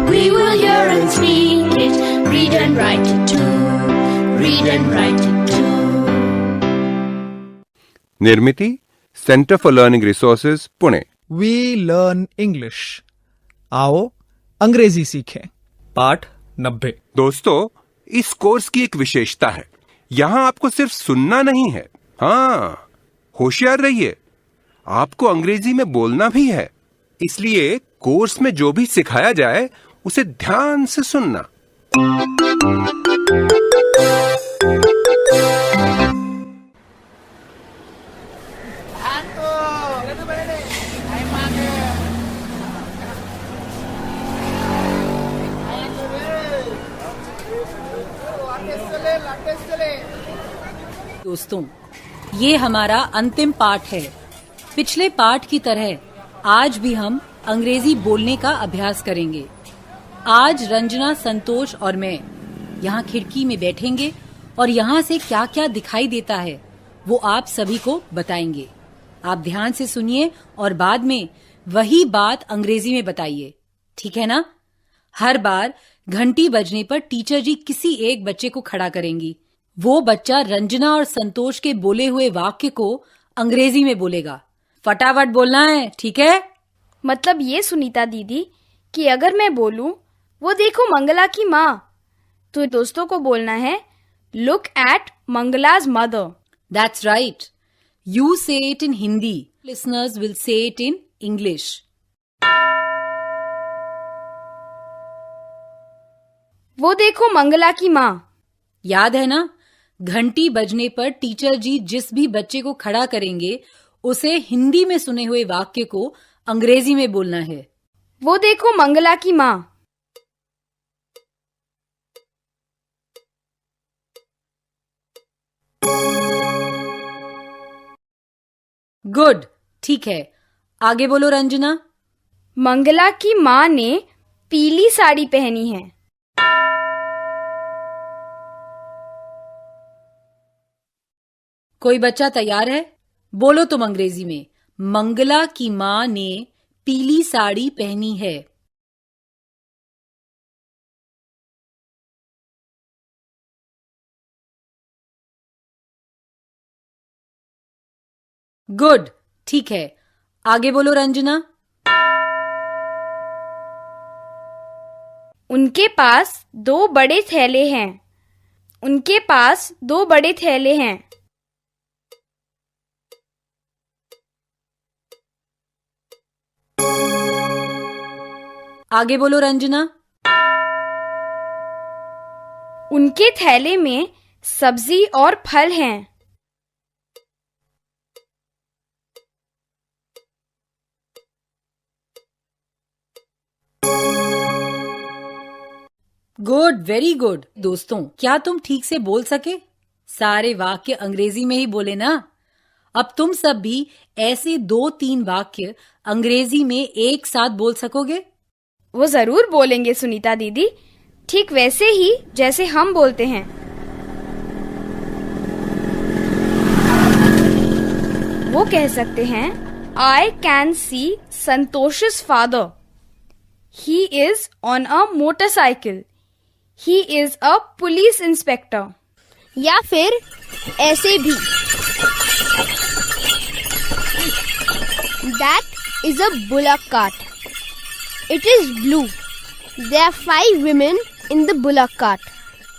We will hear and speak it, read and write it too. Read and write it too. Nirmiti centre for learning resources Pune. We learn English. आओ अंग्रेजी सीखें। पाठ 90। दोस्तों, इस course की एक विशेषता है, यहाँ आपको सिर्फ सुनना नहीं है, हाँ, होशियार रहिए, आपको अंग्रेजी में बोलना भी है। इसलिए कोर्स में जो भी सिखाया जाए उसे ध्यान से सुनना। दोस्तों, ये हमारा अंतिम पाठ है। पिछले पाठ की तरह आज भी हम अंग्रेजी बोलने का अभ्यास करेंगे। आज रंजना, संतोष और मैं यहाँ खिड़की में बैठेंगे और यहाँ से क्या क्या दिखाई देता है वो आप सभी को बताएंगे। आप ध्यान से सुनिए और बाद में वही बात अंग्रेजी में बताइए, ठीक है ना? हर बार घंटी बजने पर टीचर जी किसी एक बच्चे को खड़ा करेंगी। वो बच्चा रंजना और संतोष के बोले हुए वाक्य को अंग्रेजी में बोलेगा। फटाफट बोलना है, ठीक है? मतलब ये सुनीता दीदी कि अगर मैं बोलूं वो देखो मंगला की माँ, तो दोस्तों को बोलना है look at Mangala's mother. That's right. You say it in Hindi, listeners will say it in English. वो देखो मंगला की माँ। याद है ना? घंटी बजने पर टीचर जी जिस भी बच्चे को खड़ा करेंगे उसे हिंदी में सुने हुए वाक्य को अंग्रेजी में बोलना है। वो देखो मंगला की माँ। गुड, ठीक है। आगे बोलो रंजना। मंगला की माँ ने पीली साड़ी पहनी है। कोई बच्चा तैयार है? बोलो तुम अंग्रेजी में। मंगला की माँ ने पीली साड़ी पहनी है। गुड, ठीक है। आगे बोलो रंजना। उनके पास दो बड़े थैले हैं। उनके पास दो बड़े थैले हैं। आगे बोलो रंजना। उनके थैले में सब्जी और फल हैं। Good, very good. दोस्तों, क्या तुम ठीक से बोल सके? सारे वाक्य अंग्रेजी में ही बोले ना? अब तुम सब भी ऐसे 2-3 वाक्य अंग्रेजी में एक साथ बोल सकोगे? वो जरूर बोलेंगे सुनीता दीदी, ठीक वैसे ही जैसे हम बोलते हैं। वो कह सकते हैं I can see Santosh's father. He is on a motorcycle. He is a police inspector. या फिर ऐसे भी That is a bullock cart. It is blue. There are 5 women in the bullock cart.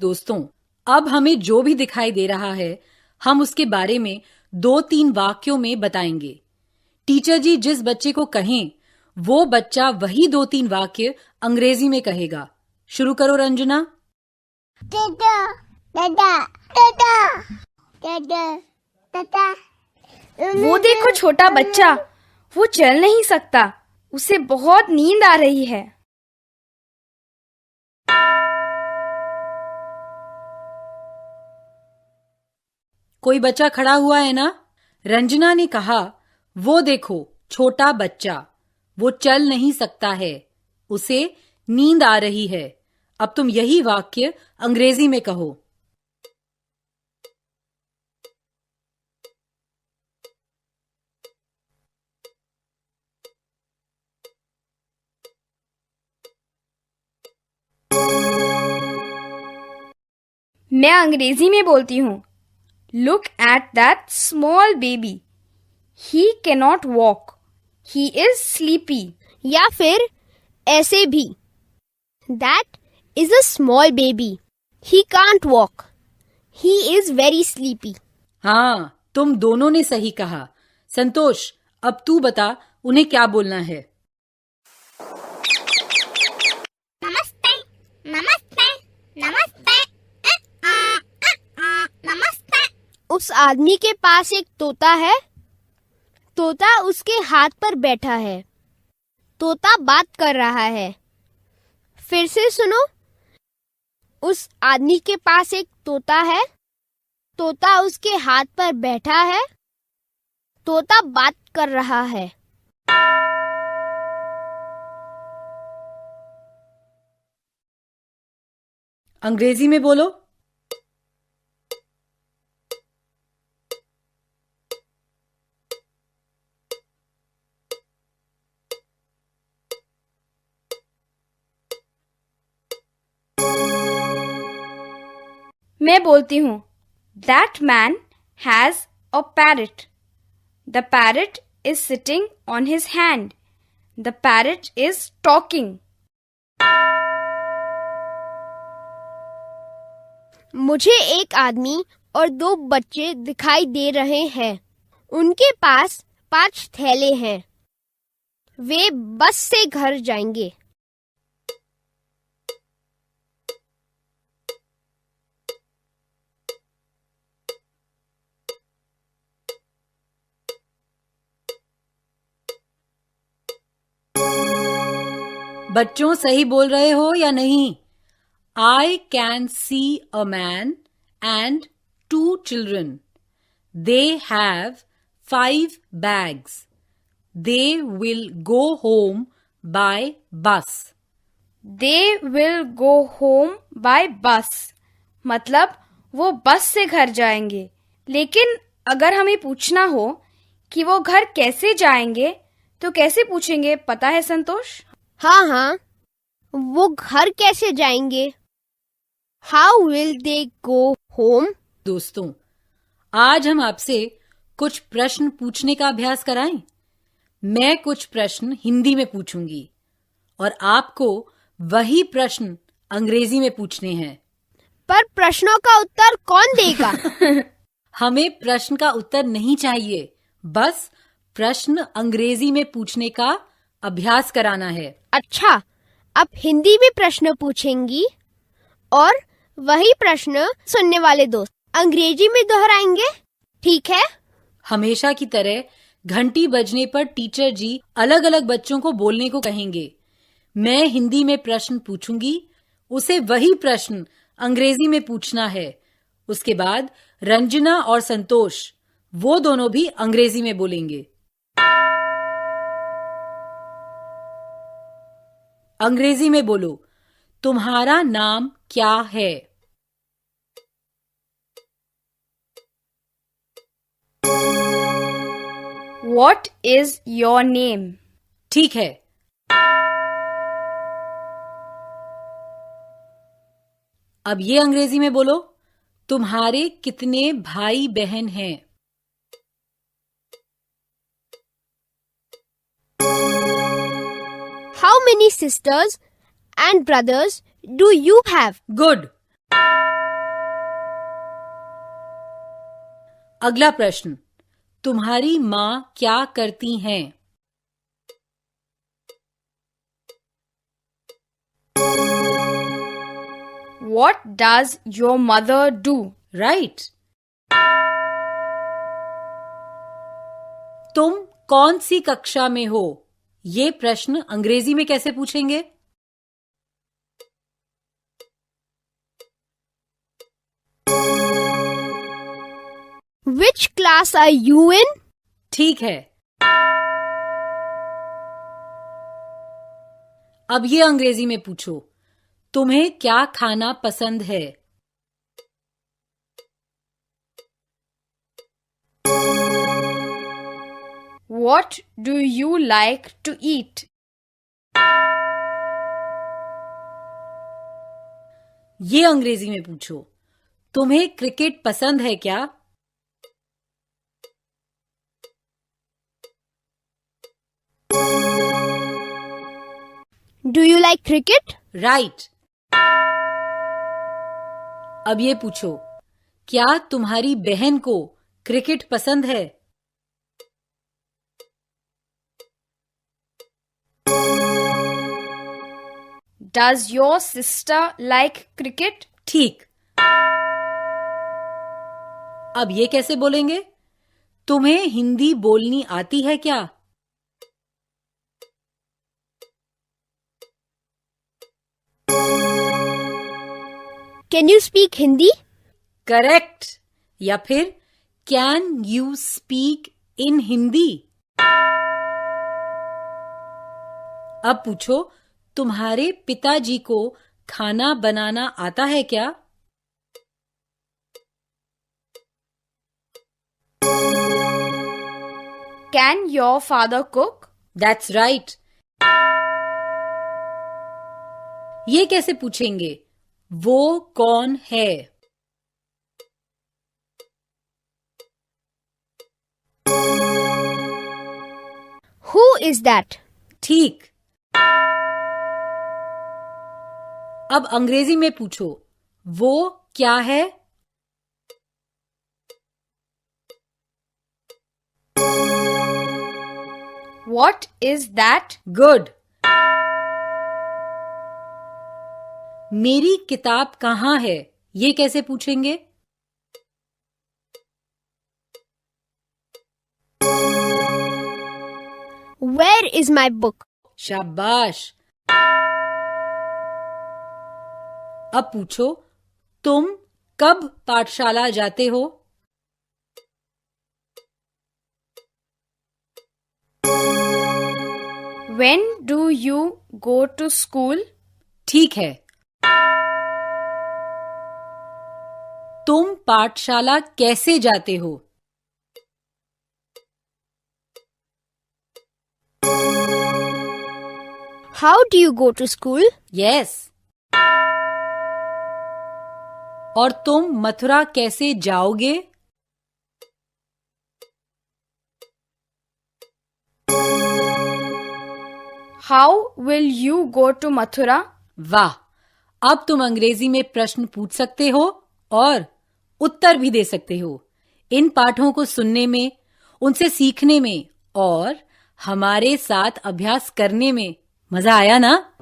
दोस्तों, अब हमें जो भी दिखाई दे रहा है हम उसके बारे में 2-3 वाक्यों में बताएंगे। टीचर जी जिस बच्चे को कहें वो बच्चा वही 2-3 वाक्य अंग्रेजी में कहेगा। शुरू करो रंजना। दादा, दादा, दादा, दादा, दादा। वो देखो छोटा बच्चा, वो चल नहीं सकता, उसे बहुत नींद आ रही है। कोई बच्चा खड़ा हुआ है ना? रंजना ने कहा वो देखो छोटा बच्चा, वो चल नहीं सकता है, उसे नींद आ रही है। अब तुम यही वाक्य अंग्रेजी में कहो। मैं अंग्रेजी में बोलती हूँ. Look at that small baby. He cannot walk. He is sleepy. या फिर ऐसे भी. That is a small baby. He can't walk. He is very sleepy. हाँ, तुम दोनों ने सही कहा. संतोष, अब तू बता उन्हें क्या बोलना है. नमस्ते नमस्ते नमस्ते नमस्ते. उस आदमी के पास एक तोता है. तोता उसके हाथ पर बैठा है. तोता बात कर रहा है. फिर से सुनो. उस आदमी के पास एक तोता है. तोता उसके हाथ पर बैठा है. तोता बात कर रहा है. अंग्रेजी में बोलो. मैं बोलती हूँ. That man has a parrot. The parrot is sitting on his hand. The parrot is talking. मुझे एक आदमी और 2 बच्चे दिखाई दे रहे हैं. उनके पास 5 थैले हैं. वे बस से घर जाएंगे. बच्चों, सही बोल रहे हो या नहीं? I can see a man and 2 children. They have 5 bags. They will go home by bus. They will go home by bus. मतलब वो बस से घर जाएंगे. लेकिन अगर हमें पूछना हो कि वो घर कैसे जाएंगे तो कैसे पूछेंगे, पता है संतोष? हाँ, वो घर कैसे जाएंगे? How will they go home? दोस्तों, आज हम आपसे कुछ प्रश्न पूछने का अभ्यास कराएं. मैं कुछ प्रश्न हिंदी में पूछूंगी और आपको वही प्रश्न अंग्रेजी में पूछने हैं. पर प्रश्नों का उत्तर कौन देगा? हमें प्रश्न का उत्तर नहीं चाहिए, बस प्रश्न अंग्रेजी में पूछने का अभ्यास कराना है. अच्छा, अब हिंदी में प्रश्न पूछेंगी और वही प्रश्न सुनने वाले दोस्त अंग्रेजी में दोहराएंगे. ठीक है? हमेशा की तरह घंटी बजने पर टीचर जी अलग अलग बच्चों को बोलने को कहेंगे. मैं हिंदी में प्रश्न पूछूंगी, उसे वही प्रश्न अंग्रेजी में पूछना है. उसके बाद रंजना और संतोष वो दोनों भी अंग्रेजी में बोलेंगे. अंग्रेजी में बोलो. तुम्हारा नाम क्या है? What is your name? ठीक है. अब ये अंग्रेजी में बोलो. तुम्हारे कितने भाई बहन हैं? How many sisters and brothers do you have? Good. अगला प्रश्न. तुम्हारी माँ क्या करती हैं? What does your mother do? Right. तुम कौन सी कक्षा में हो? ये प्रश्न अंग्रेजी में कैसे पूछेंगे? Which class are you in? ठीक है. अब ये अंग्रेजी में पूछो. तुम्हें क्या खाना पसंद है? What do you like to eat? ये अंग्रेजी में पूछो. तुम्हें क्रिकेट पसंद है क्या? Do you like cricket? Right. अब ये पूछो, क्या तुम्हारी बहन को क्रिकेट पसंद है? Does your sister like cricket? ठीक। अब ये कैसे बोलेंगे? तुम्हें हिंदी बोलनी आती है क्या? Can you speak Hindi? Correct. या फिर can you speak in Hindi? अब पूछो, तुम्हारे पिताजी को खाना बनाना आता है क्या? Can your father cook? That's right. ये कैसे पूछेंगे? वो कौन है? Who is that? ठीक। अब अंग्रेजी में पूछो, वो क्या है? What is that? गुड। मेरी किताब कहाँ है? ये कैसे पूछेंगे? Where is my book? शाबाश। अब पूछो, तुम कब पाठशाला जाते हो? When do you go to school? ठीक है। तुम पाठशाला कैसे जाते हो? How do you go to school? Yes. और तुम मथुरा कैसे जाओगे? How will you go to Mathura? वाह, अब तुम अंग्रेजी में प्रश्न पूछ सकते हो और उत्तर भी दे सकते हो। इन पाठों को सुनने में, उनसे सीखने में और हमारे साथ अभ्यास करने में मजा आया ना?